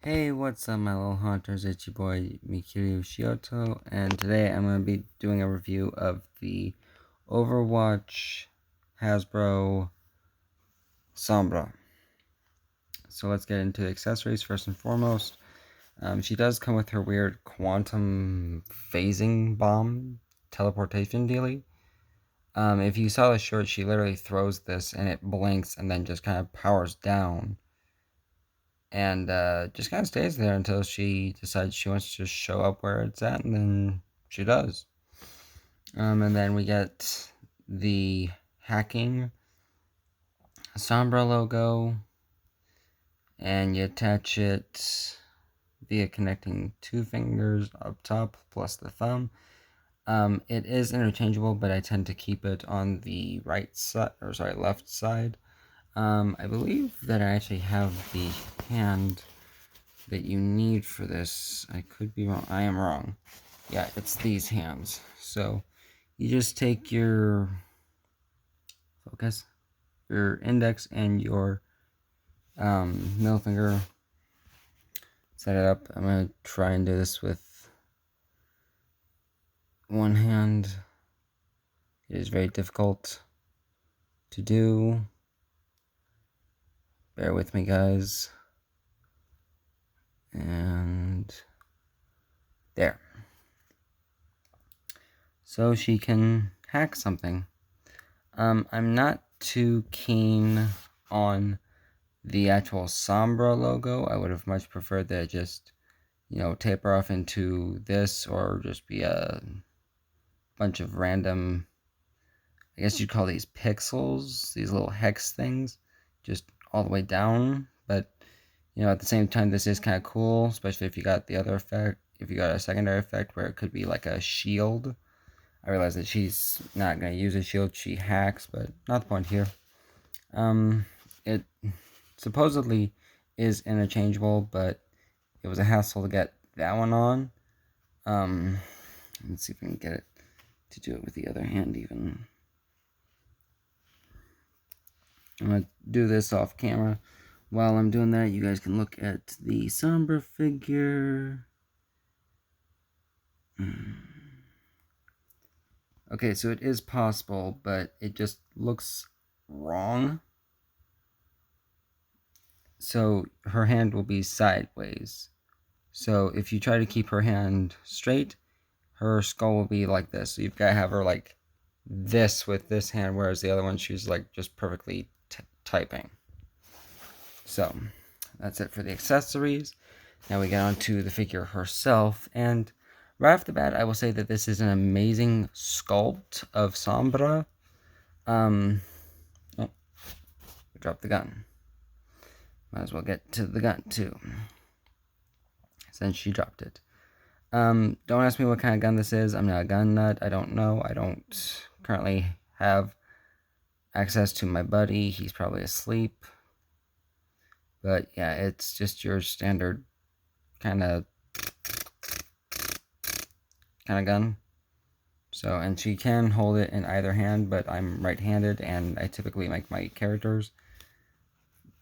Hey, what's up, my little hunters? It's your boy Mikiryu Shioto, and today I'm going to be doing a review of the Overwatch Hasbro Sambra. So let's get into the accessories first and foremost. She does come with her weird quantum phasing bomb teleportation dealie. If you saw the shirt, she literally throws this and it blinks and then just kind of powers down. And just kind of stays there until she decides she wants to show up where it's at, and then she does. And then we get the hacking Sombra logo, and you attach it via connecting two fingers up top plus the thumb. It is interchangeable, but I tend to keep it on the right side, or sorry, left side. I believe that I actually have the hand that you need for this. I could be wrong. I am wrong. Yeah, it's these hands. So you just take your your index and your middle finger, set it up. I'm gonna try and do this with one hand. It is very difficult to do. Bear with me, guys. And there. So she can hack something. I'm not too keen on the actual Sombra logo. I would have much preferred that it just, taper off into this, or just be a bunch of random, I guess you'd call these pixels, these little hex things, just all the way down. But, at the same time, this is kind of cool, especially if you got the other effect, if you got a secondary effect where it could be like a shield. I realize that she's not going to use a shield, she hacks, but not the point here. It supposedly is interchangeable, but it was a hassle to get that one on. Let's see if I can get it to do it with the other hand even. I'm going to do this off camera. While I'm doing that, you guys can look at the Sombra figure. Okay, so it is possible, but it just looks wrong. So her hand will be sideways. So if you try to keep her hand straight, her skull will be like this. So you've got to have her like this with this hand, whereas the other one she's like just perfectly typing. So that's it for the accessories. Now we get on to the figure herself, and right off the bat, I will say that this is an amazing sculpt of Sambra. Oh, we dropped the gun. Might as well get to the gun too, since she dropped it. Don't ask me what kind of gun this is. I'm not a gun nut. I don't know. I don't currently have access to my buddy. He's probably asleep. But yeah, it's just your standard kind of gun. So, and she can hold it in either hand, but I'm right-handed, and I typically make my characters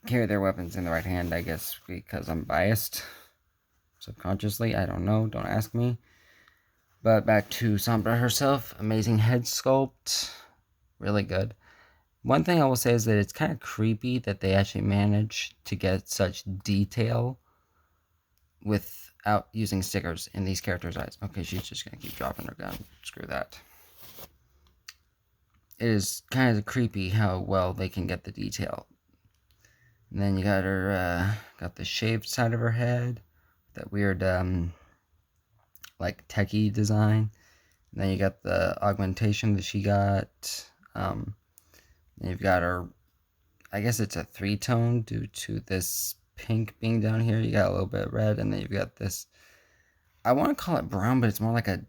carry their weapons in the right hand, I guess, because I'm biased. Subconsciously, I don't know, don't ask me. But back to Sombra herself, amazing head sculpt, really good. One thing I will say is that it's kind of creepy that they actually managed to get such detail without using stickers in these characters' eyes. Okay, she's just going to keep dropping her gun. Screw that. It is kind of creepy how well they can get the detail. And then you got her, got the shaved side of her head, that weird, like techie design. And then you got the augmentation that she got. Then you've got her, I guess it's a 3-tone due to this pink being down here. You got a little bit of red, and then you've got this, I want to call it brown, but it's more like a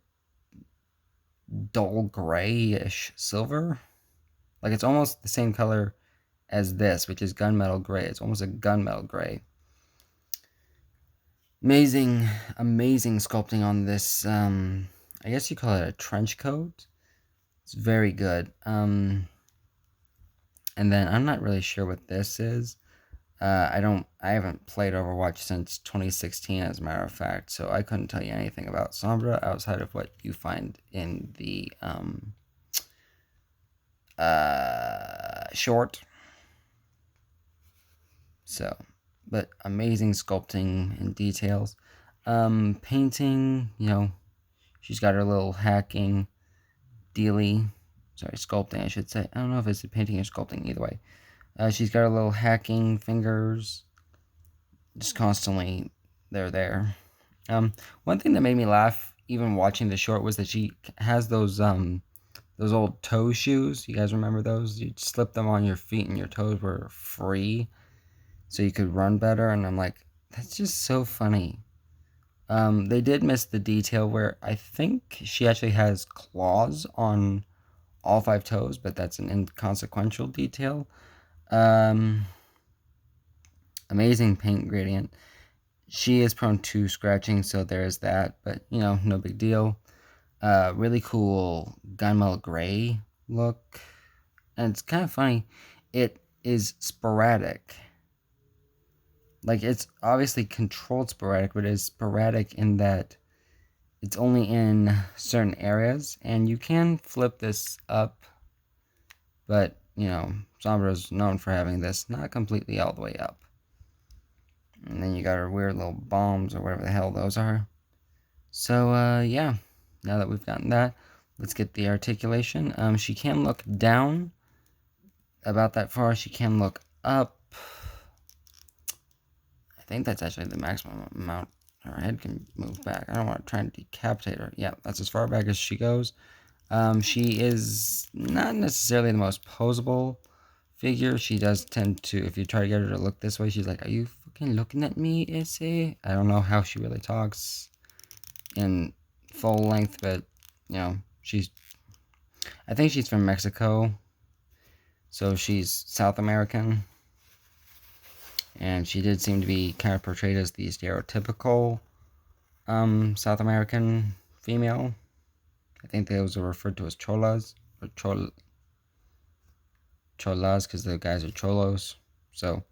dull grayish silver. Like it's almost the same color as this, which is gunmetal gray. It's almost a gunmetal gray. Amazing sculpting on this. I guess you call it a trench coat. It's very good. And then I'm not really sure what this is. I haven't played Overwatch since 2016, as a matter of fact, so I couldn't tell you anything about Sombra outside of what you find in the short. So, but amazing sculpting and details. Painting, she's got her little hacking dealy. Sorry, sculpting, I should say. I don't know if it's painting or sculpting, either way. She's got her little hacking fingers. Just constantly, they're there. One thing that made me laugh, even watching the short, was that she has those old toe shoes. You guys remember those? You'd slip them on your feet and your toes were free, so you could run better. And I'm like, that's just so funny. They did miss the detail where I think she actually has claws on all 5 toes, but that's an inconsequential detail. Amazing paint gradient. She is prone to scratching, so there is that, but no big deal. Really cool gunmetal gray look, and it's kind of funny. It is sporadic. Like, it's obviously controlled sporadic, but it's sporadic in that it's only in certain areas, and you can flip this up, but Sombra is known for having this not completely all the way up. And then you got her weird little bombs or whatever the hell those are. So yeah, now that we've gotten that, let's get the articulation. She can look down about that far. She can look up. I think that's actually the maximum amount her head can move back. I don't want to try and decapitate her. Yeah, that's as far back as she goes. She is not necessarily the most posable figure. She does tend to, if you try to get her to look this way, she's like, "Are you fucking looking at me, Issy?" I don't know how she really talks in full length, but I think she's from Mexico, so she's South American, and she did seem to be kind of portrayed as the stereotypical South American female. I think those are referred to as cholas, or cholas, because the guys are cholos. So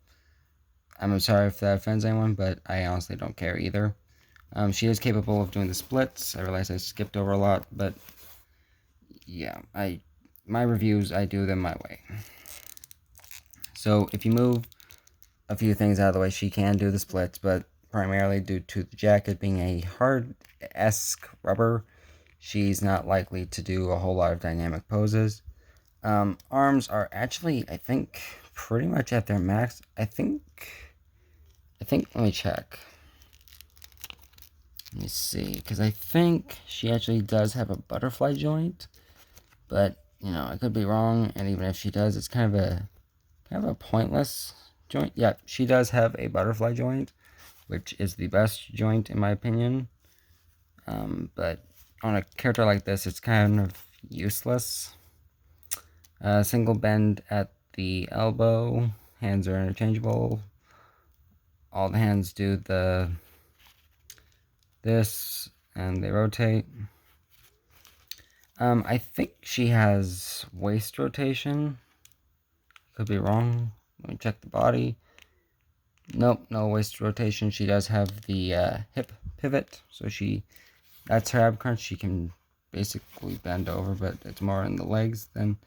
I'm sorry if that offends anyone, but I honestly don't care either. She is capable of doing the splits. I realize I skipped over a lot, but yeah, my reviews, I do them my way. So if you move a few things out of the way, she can do the splits, but primarily due to the jacket being a hard-esque rubber, she's not likely to do a whole lot of dynamic poses. Arms are actually, I think, pretty much at their max. I think, let me check. Let me see, because I think she actually does have a butterfly joint, but I could be wrong. And even if she does, it's kind of a pointless joint. Yeah, she does have a butterfly joint, which is the best joint in my opinion. But on a character like this, it's kind of useless. Single bend at the elbow. Hands are interchangeable. All the hands do this, and they rotate. I think she has waist rotation. Could be wrong. Let me check the body. Nope, no waist rotation. She does have the hip pivot, so that's her ab crunch. She can basically bend over, but it's more in the legs than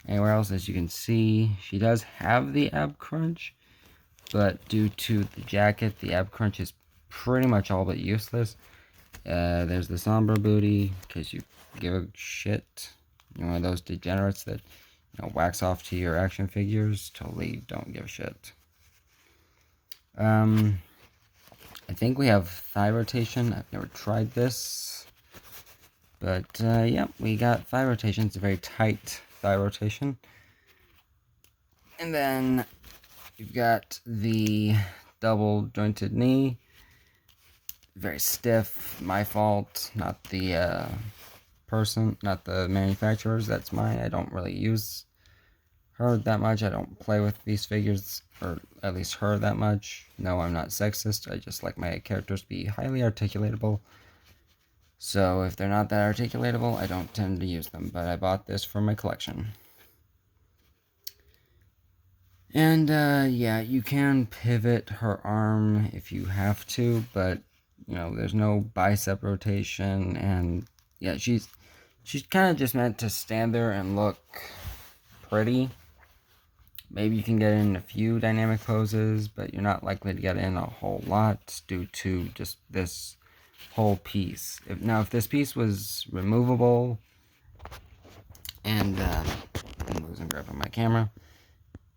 anywhere else. As you can see, she does have the ab crunch, but due to the jacket, the ab crunch is pretty much all but useless. There's the Sambra booty, in case you give a shit. You're one of those degenerates that wax off to your action figures. Totally don't give a shit. I think we have thigh rotation. I've never tried this, but yeah, we got thigh rotation. It's a very tight thigh rotation. And then you've got the double jointed knee. Very stiff. My fault, not the not the manufacturers. That's mine. I don't really use her that much. I don't play with these figures, or at least her, that much. No, I'm not sexist. I just like my characters to be highly articulatable. So if they're not that articulatable, I don't tend to use them. But I bought this for my collection. And yeah, you can pivot her arm if you have to, but you know, there's no bicep rotation, and yeah, she's kind of just meant to stand there and look pretty. Maybe you can get in a few dynamic poses, but you're not likely to get in a whole lot due to just this whole piece. If this piece was removable, and I'm losing grip on my camera,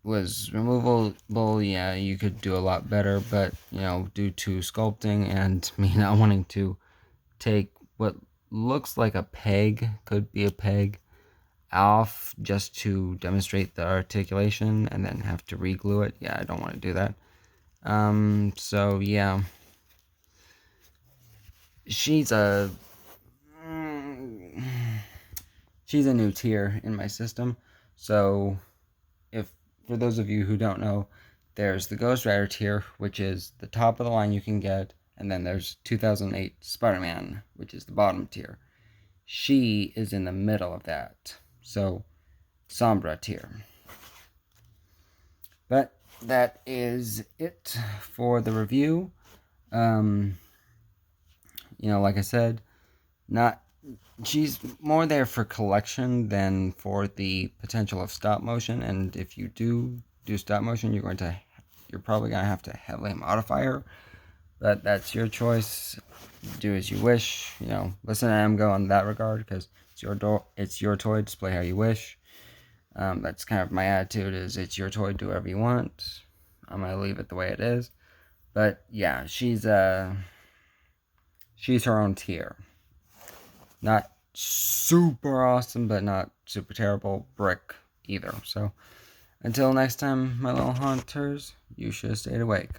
was removable, yeah, you could do a lot better, but you know, due to sculpting and me not wanting to take what looks like a peg, could be a peg, off just to demonstrate the articulation and then have to re-glue it, yeah, I don't want to do that. So yeah, she's a she's a new tier in my system. So if for those of you who don't know, there's the Ghost Rider tier, which is the top of the line you can get, and then there's 2008 Spider-Man, which is the bottom tier. She is in the middle of that, so Sambra tier. But that is it for the review. You know, like I said, not she's more there for collection than for the potential of stop motion. And if you do stop motion, you're probably gonna have to heavily modify her. But that's your choice. Do as you wish. You know, listen to Amgo in that regard, because it's your toy. Display how you wish. That's kind of my attitude. Is it's your toy. Do whatever you want. I'm gonna leave it the way it is. But yeah, she's her own tier. Not super awesome, but not super terrible brick either. So until next time, my little haunters, you should have stayed awake.